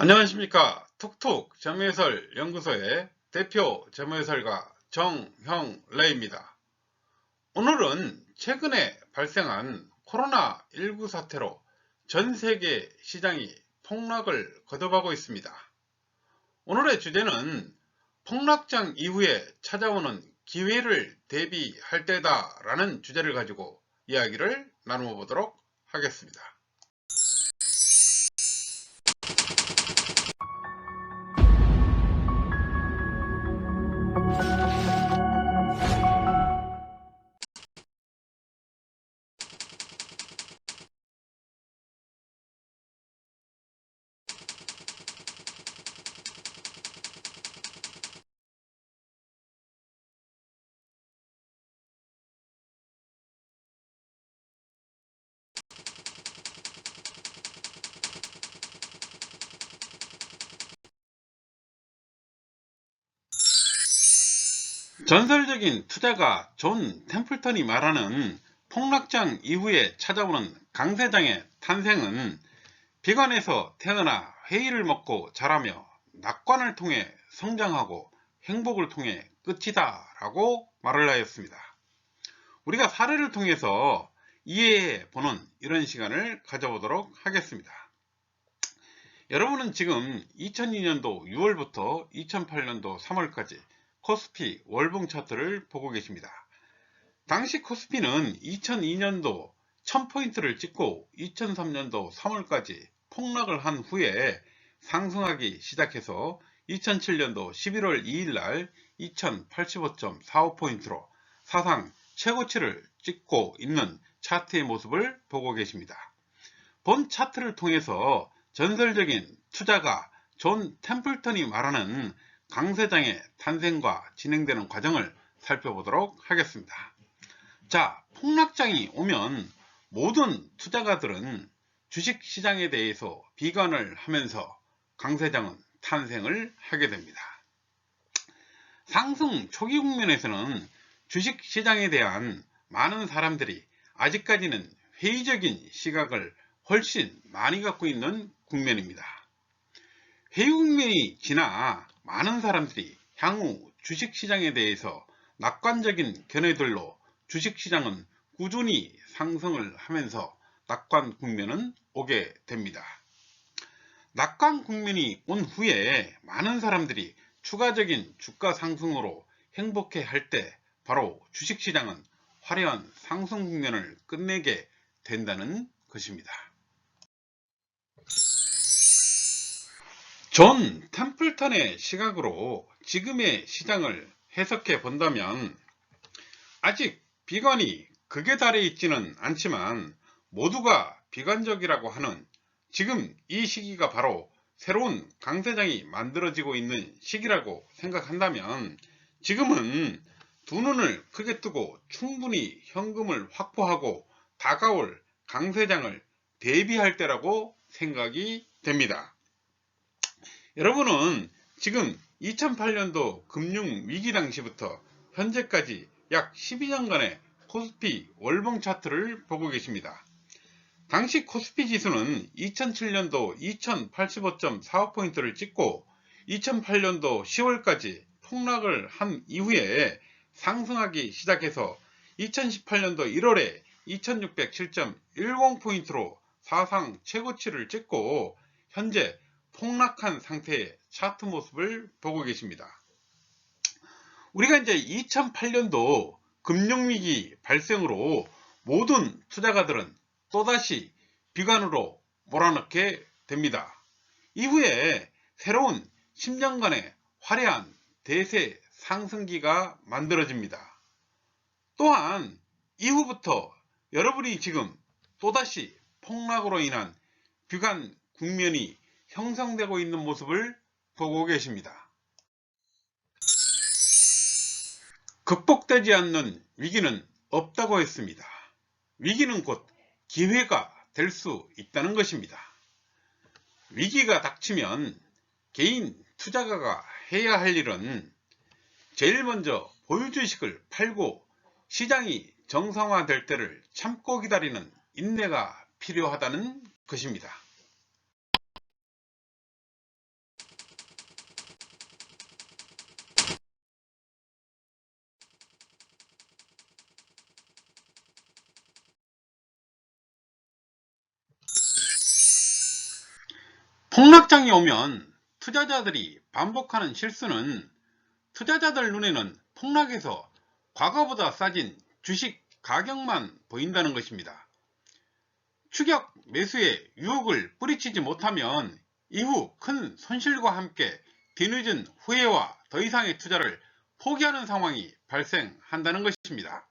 안녕하십니까. 툭툭 점유해설 연구소의 대표 점유해설가 정형래입니다. 오늘은 최근에 발생한 코로나19 사태로 전 세계 시장이 폭락을 거듭하고 있습니다. 오늘의 주제는 폭락장 이후에 찾아오는 기회를 대비할 때다 라는 주제를 가지고 이야기를 나누어 보도록 하겠습니다. 전설적인 투자가 존 템플턴이 말하는 폭락장 이후에 찾아오는 강세장의 탄생은 비관에서 태어나 회의를 먹고 자라며 낙관을 통해 성장하고 행복을 통해 끝이다 라고 말을 하였습니다. 우리가 사례를 통해서 이해해 보는 이런 시간을 가져보도록 하겠습니다. 여러분은 지금 2002년도 6월부터 2008년도 3월까지 코스피 월봉 차트를 보고 계십니다. 당시 코스피는 2002년도 1000포인트를 찍고 2003년도 3월까지 폭락을 한 후에 상승하기 시작해서 2007년도 11월 2일날 2085.45포인트로 사상 최고치를 찍고 있는 차트의 모습을 보고 계십니다. 본 차트를 통해서 전설적인 투자가 존 템플턴이 말하는 강세장의 탄생과 진행되는 과정을 살펴보도록 하겠습니다. 자, 폭락장이 오면 모든 투자가들은 주식시장에 대해서 비관을 하면서 강세장은 탄생을 하게 됩니다. 상승 초기 국면에서는 주식시장에 대한 많은 사람들이 아직까지는 회의적인 시각을 훨씬 많이 갖고 있는 국면입니다. 회의 국면이 지나 많은 사람들이 향후 주식시장에 대해서 낙관적인 견해들로 주식시장은 꾸준히 상승을 하면서 낙관 국면은 오게 됩니다. 낙관 국면이 온 후에 많은 사람들이 추가적인 주가 상승으로 행복해 할 때 바로 주식시장은 화려한 상승 국면을 끝내게 된다는 것입니다. 존 템플턴의 시각으로 지금의 시장을 해석해 본다면 아직 비관이 극에 달해 있지는 않지만 모두가 비관적이라고 하는 지금 이 시기가 바로 새로운 강세장이 만들어지고 있는 시기라고 생각한다면 지금은 두 눈을 크게 뜨고 충분히 현금을 확보하고 다가올 강세장을 대비할 때라고 생각이 됩니다. 여러분은 지금 2008년도 금융위기 당시부터 현재까지 약 12년간의 코스피 월봉 차트를 보고 계십니다. 당시 코스피 지수는 2007년도 2085.45포인트를 찍고 2008년도 10월까지 폭락을 한 이후에 상승하기 시작해서 2018년도 1월에 2607.10포인트로 사상 최고치를 찍고 현재 폭락한 상태의 차트 모습을 보고 계십니다. 우리가 이제 2008년도 금융위기 발생으로 모든 투자가들은 또다시 비관으로 몰아넣게 됩니다. 이후에 새로운 10년간의 화려한 대세 상승기가 만들어집니다. 또한 이후부터 여러분이 지금 또다시 폭락으로 인한 비관 국면이 형성되고 있는 모습을 보고 계십니다. 극복되지 않는 위기는 없다고 했습니다. 위기는 곧 기회가 될 수 있다는 것입니다. 위기가 닥치면 개인 투자가가 해야 할 일은 제일 먼저 보유주식을 팔고 시장이 정상화될 때를 참고 기다리는 인내가 필요하다는 것입니다. 폭락장이 오면 투자자들이 반복하는 실수는 투자자들 눈에는 폭락해서 과거보다 싸진 주식 가격만 보인다는 것입니다. 추격 매수에 유혹을 뿌리치지 못하면 이후 큰 손실과 함께 뒤늦은 후회와 더 이상의 투자를 포기하는 상황이 발생한다는 것입니다.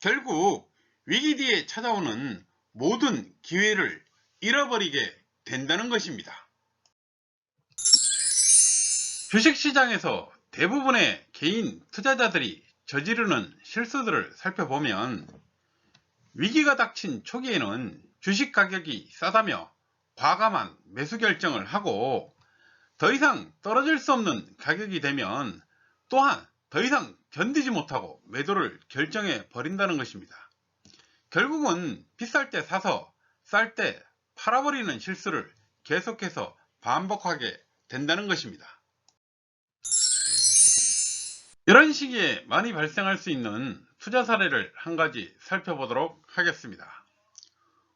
결국 위기 뒤에 찾아오는 모든 기회를 잃어버리게 된다는 것입니다. 주식시장에서 대부분의 개인 투자자들이 저지르는 실수들을 살펴보면 위기가 닥친 초기에는 주식 가격이 싸다며 과감한 매수 결정을 하고 더 이상 떨어질 수 없는 가격이 되면 또한 더 이상 견디지 못하고 매도를 결정해 버린다는 것입니다. 결국은 비쌀 때 사서 쌀 때 팔아버리는 실수를 계속해서 반복하게 된다는 것입니다. 이런 시기에 많이 발생할 수 있는 투자 사례를 한 가지 살펴보도록 하겠습니다.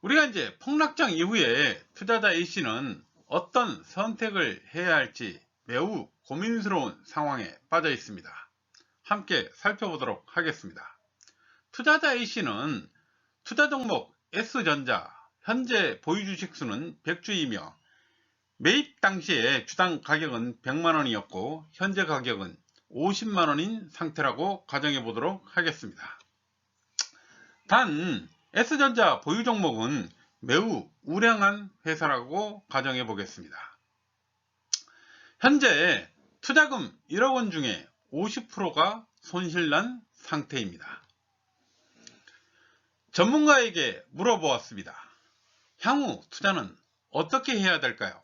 우리가 이제 폭락장 이후에 투자자 A씨는 어떤 선택을 해야 할지 매우 고민스러운 상황에 빠져 있습니다. 함께 살펴보도록 하겠습니다. 투자자 A씨는 투자 종목 S전자 현재 보유 주식 수는 100주이며 매입 당시에 주당 가격은 100만원이었고 현재 가격은 50만원인 상태라고 가정해 보도록 하겠습니다. 단 S전자 보유 종목은 매우 우량한 회사라고 가정해 보겠습니다. 현재 투자금 1억원 중에 50%가 손실난 상태입니다. 전문가에게 물어보았습니다. 향후 투자는 어떻게 해야 될까요?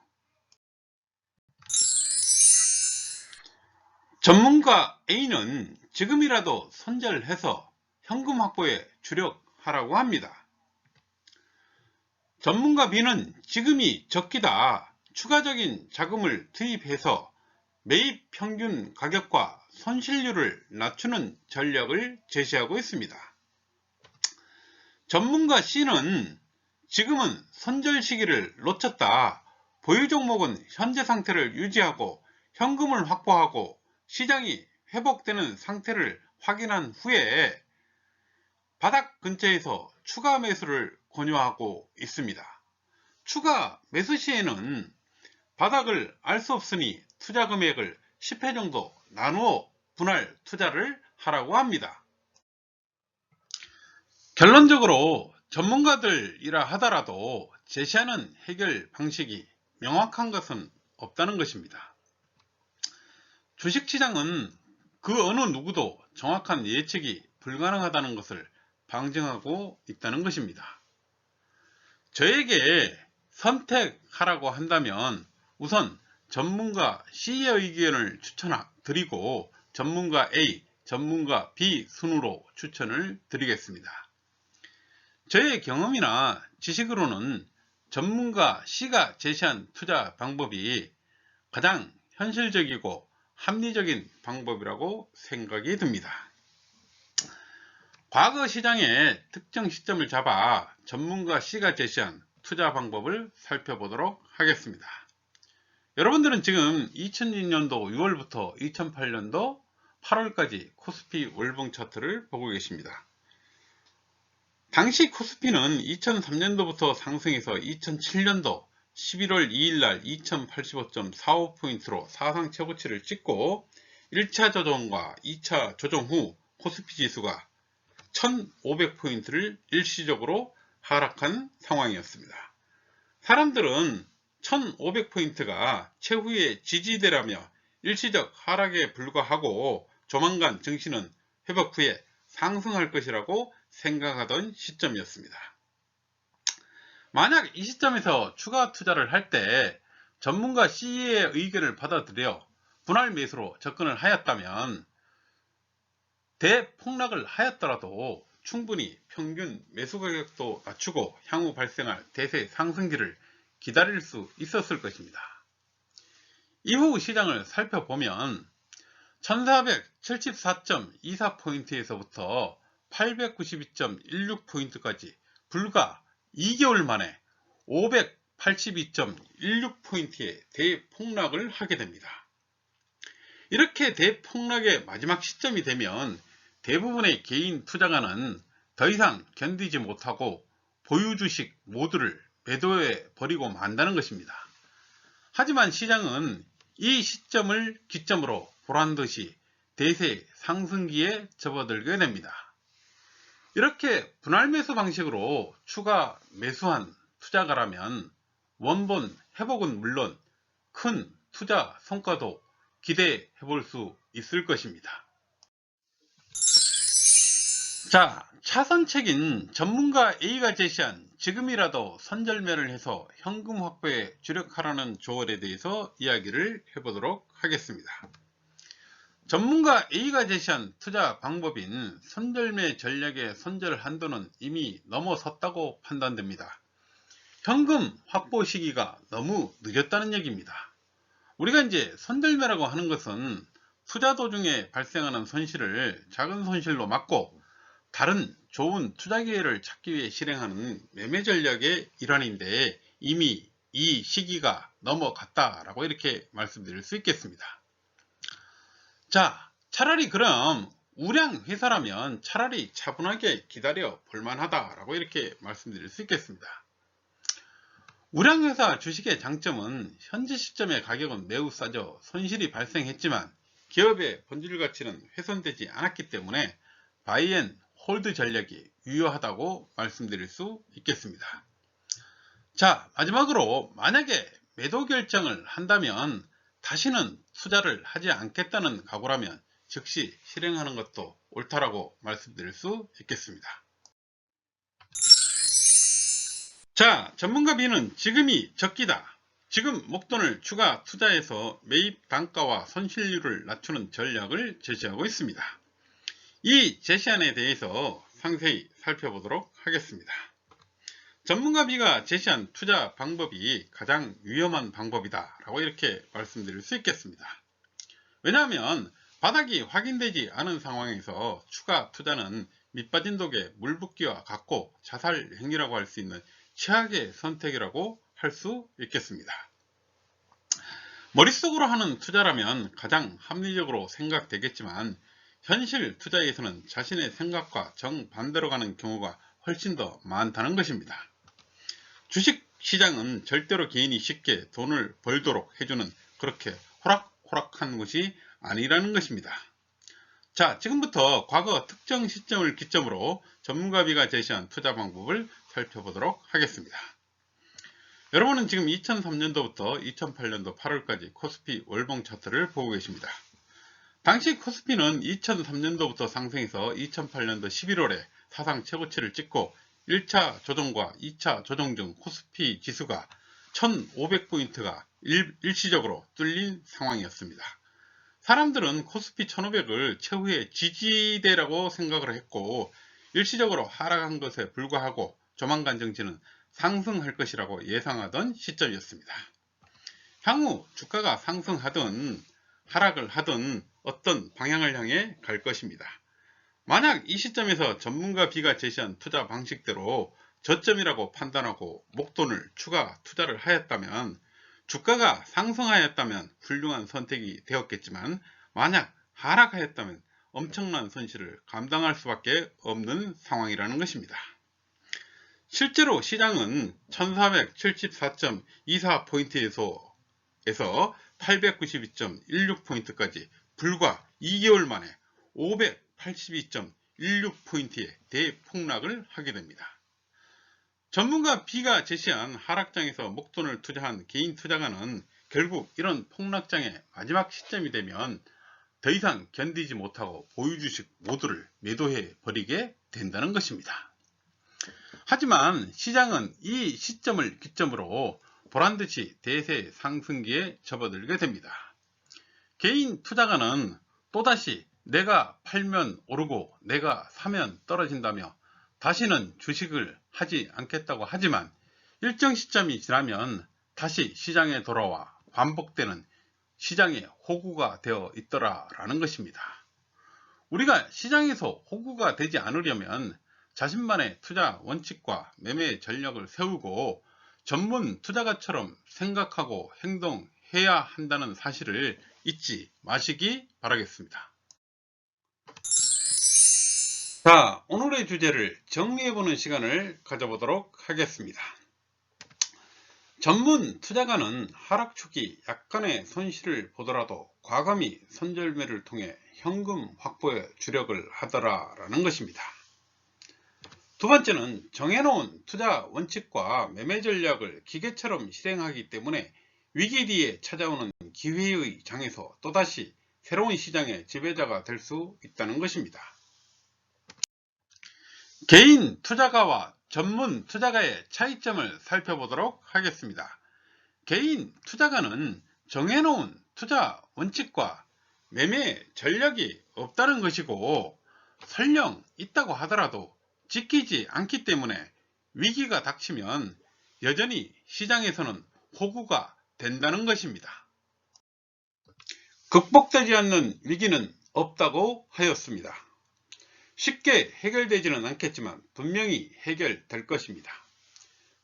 전문가 A는 지금이라도 손절해서 현금 확보에 주력하라고 합니다. 전문가 B는 지금이 적기다 추가적인 자금을 투입해서 매입 평균 가격과 손실률을 낮추는 전략을 제시하고 있습니다. 전문가 C는 지금은 손절 시기를 놓쳤다. 보유 종목은 현재 상태를 유지하고 현금을 확보하고 시장이 회복되는 상태를 확인한 후에 바닥 근처에서 추가 매수를 권유하고 있습니다. 추가 매수 시에는 바닥을 알 수 없으니 투자 금액을 10회 정도 나누어 분할 투자를 하라고 합니다. 결론적으로 전문가들이라 하더라도 제시하는 해결 방식이 명확한 것은 없다는 것입니다. 주식시장은 그 어느 누구도 정확한 예측이 불가능하다는 것을 방증하고 있다는 것입니다. 저에게 선택하라고 한다면 우선 전문가 C의 의견을 추천드리고 전문가 A, 전문가 B 순으로 추천을 드리겠습니다. 저의 경험이나 지식으로는 전문가 C가 제시한 투자 방법이 가장 현실적이고 합리적인 방법이라고 생각이 듭니다. 과거 시장의 특정 시점을 잡아 전문가 C가 제시한 투자 방법을 살펴보도록 하겠습니다. 여러분들은 지금 2006년도 6월부터 2008년도 8월까지 코스피 월봉 차트를 보고 계십니다. 당시 코스피는 2003년도부터 상승해서 2007년도 11월 2일날 2085.45포인트로 사상 최고치를 찍고 1차 조정과 2차 조정 후 코스피 지수가 1500포인트를 일시적으로 하락한 상황이었습니다. 사람들은 1500포인트가 최후의 지지대라며 일시적 하락에 불과하고 조만간 증시는 회복 후에 상승할 것이라고 생각하던 시점이었습니다. 만약 이 시점에서 추가 투자를 할 때 전문가 C의 의견을 받아들여 분할 매수로 접근을 하였다면 대폭락을 하였더라도 충분히 평균 매수 가격도 낮추고 향후 발생할 대세 상승기를 기다릴 수 있었을 것입니다. 이후 시장을 살펴보면 1474.24포인트에서부터 892.16포인트까지 불과 2개월 만에 582.16포인트의 대폭락을 하게 됩니다. 이렇게 대폭락의 마지막 시점이 되면 대부분의 개인 투자가는 더 이상 견디지 못하고 보유주식 모두를 매도해 버리고 만다는 것입니다. 하지만 시장은 이 시점을 기점으로 보란듯이 대세 상승기에 접어들게 됩니다. 이렇게 분할 매수 방식으로 추가 매수한 투자가라면 원본 회복은 물론 큰 투자 성과도 기대해 볼 수 있을 것입니다. 자, 차선책인 전문가 A가 제시한 지금이라도 선절매를 해서 현금 확보에 주력하라는 조언에 대해서 이야기를 해보도록 하겠습니다. 전문가 A가 제시한 투자 방법인 선절매 전략의 선절 한도는 이미 넘어섰다고 판단됩니다. 현금 확보 시기가 너무 늦었다는 얘기입니다. 우리가 이제 선절매라고 하는 것은 투자 도중에 발생하는 손실을 작은 손실로 막고 다른 좋은 투자 기회를 찾기 위해 실행하는 매매 전략의 일환인데 이미 이 시기가 넘어갔다라고 이렇게 말씀드릴 수 있겠습니다. 자, 차라리 그럼 우량 회사라면 차라리 차분하게 기다려 볼만하다라고 이렇게 말씀드릴 수 있겠습니다. 우량 회사 주식의 장점은 현재 시점의 가격은 매우 싸져 손실이 발생했지만 기업의 본질 가치는 훼손되지 않았기 때문에 바이 앤 홀드 전략이 유효하다고 말씀드릴 수 있겠습니다. 자, 마지막으로 만약에 매도 결정을 한다면 다시는 투자를 하지 않겠다는 각오라면 즉시 실행하는 것도 옳다라고 말씀드릴 수 있겠습니다. 자, 전문가 B는 지금이 적기다. 지금 목돈을 추가 투자해서 매입 단가와 손실률을 낮추는 전략을 제시하고 있습니다. 이 제시안에 대해서 상세히 살펴보도록 하겠습니다. 전문가 B가 제시한 투자 방법이 가장 위험한 방법이다 라고 이렇게 말씀드릴 수 있겠습니다. 왜냐하면 바닥이 확인되지 않은 상황에서 추가 투자는 밑빠진 독에 물 붓기와 같고 자살 행위라고 할 수 있는 최악의 선택이라고 할 수 있겠습니다. 머릿속으로 하는 투자라면 가장 합리적으로 생각되겠지만 현실 투자에서는 자신의 생각과 정반대로 가는 경우가 훨씬 더 많다는 것입니다. 주식 시장은 절대로 개인이 쉽게 돈을 벌도록 해주는 그렇게 호락호락한 것이 아니라는 것입니다. 자, 지금부터 과거 특정 시점을 기점으로 전문가 B가 제시한 투자 방법을 살펴보도록 하겠습니다. 여러분은 지금 2003년도부터 2008년도 8월까지 코스피 월봉 차트를 보고 계십니다. 당시 코스피는 2003년도부터 상승해서 2008년도 11월에 사상 최고치를 찍고 1차 조정과 2차 조정 중 코스피 지수가 1500포인트가 일시적으로 뚫린 상황이었습니다. 사람들은 코스피 1500을 최후의 지지대라고 생각을 했고 일시적으로 하락한 것에 불과하고 조만간 정치는 상승할 것이라고 예상하던 시점이었습니다. 향후 주가가 상승하든 하락을 하든 어떤 방향을 향해 갈 것입니다. 만약 이 시점에서 전문가 B가 제시한 투자 방식대로 저점이라고 판단하고 목돈을 추가 투자를 하였다면 주가가 상승하였다면 훌륭한 선택이 되었겠지만 만약 하락하였다면 엄청난 손실을 감당할 수밖에 없는 상황이라는 것입니다. 실제로 시장은 1474.24포인트에서 892.16포인트까지 불과 2개월 만에 582.16포인트의 대폭락을 하게 됩니다. 전문가 B가 제시한 하락장에서 목돈을 투자한 개인 투자가는 결국 이런 폭락장의 마지막 시점이 되면 더 이상 견디지 못하고 보유주식 모두를 매도해 버리게 된다는 것입니다. 하지만 시장은 이 시점을 기점으로 보란듯이 대세 상승기에 접어들게 됩니다. 개인 투자가는 또다시 내가 팔면 오르고 내가 사면 떨어진다며 다시는 주식을 하지 않겠다고 하지만 일정 시점이 지나면 다시 시장에 돌아와 반복되는 시장의 호구가 되어 있더라라는 것입니다. 우리가 시장에서 호구가 되지 않으려면 자신만의 투자 원칙과 매매 전략을 세우고 전문 투자가처럼 생각하고 행동해야 한다는 사실을 잊지 마시기 바라겠습니다. 자, 오늘의 주제를 정리해보는 시간을 가져보도록 하겠습니다. 전문 투자가는 하락 초기 약간의 손실을 보더라도 과감히 손절매를 통해 현금 확보에 주력을 하더라라는 것입니다. 두 번째는 정해놓은 투자 원칙과 매매 전략을 기계처럼 실행하기 때문에 위기 뒤에 찾아오는 기회의 장에서 또다시 새로운 시장의 지배자가 될 수 있다는 것입니다. 개인 투자가와 전문 투자가의 차이점을 살펴보도록 하겠습니다. 개인 투자가는 정해놓은 투자 원칙과 매매 전략이 없다는 것이고, 설령 있다고 하더라도 지키지 않기 때문에 위기가 닥치면 여전히 시장에서는 호구가 된다는 것입니다. 극복되지 않는 위기는 없다고 하였습니다. 쉽게 해결되지는 않겠지만 분명히 해결될 것입니다.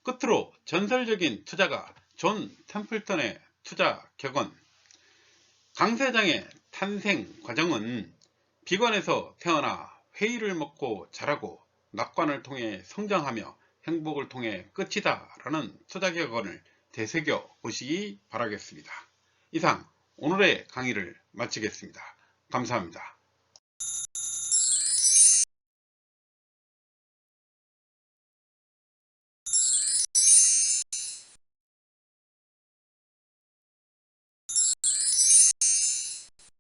끝으로 전설적인 투자가 존 템플턴의 투자 격언, 강세장의 탄생 과정은 비관에서 태어나 회의를 먹고 자라고 낙관을 통해 성장하며 행복을 통해 끝이다 라는 투자 격언을 되새겨 보시기 바라겠습니다. 이상 오늘의 강의를 마치겠습니다. 감사합니다.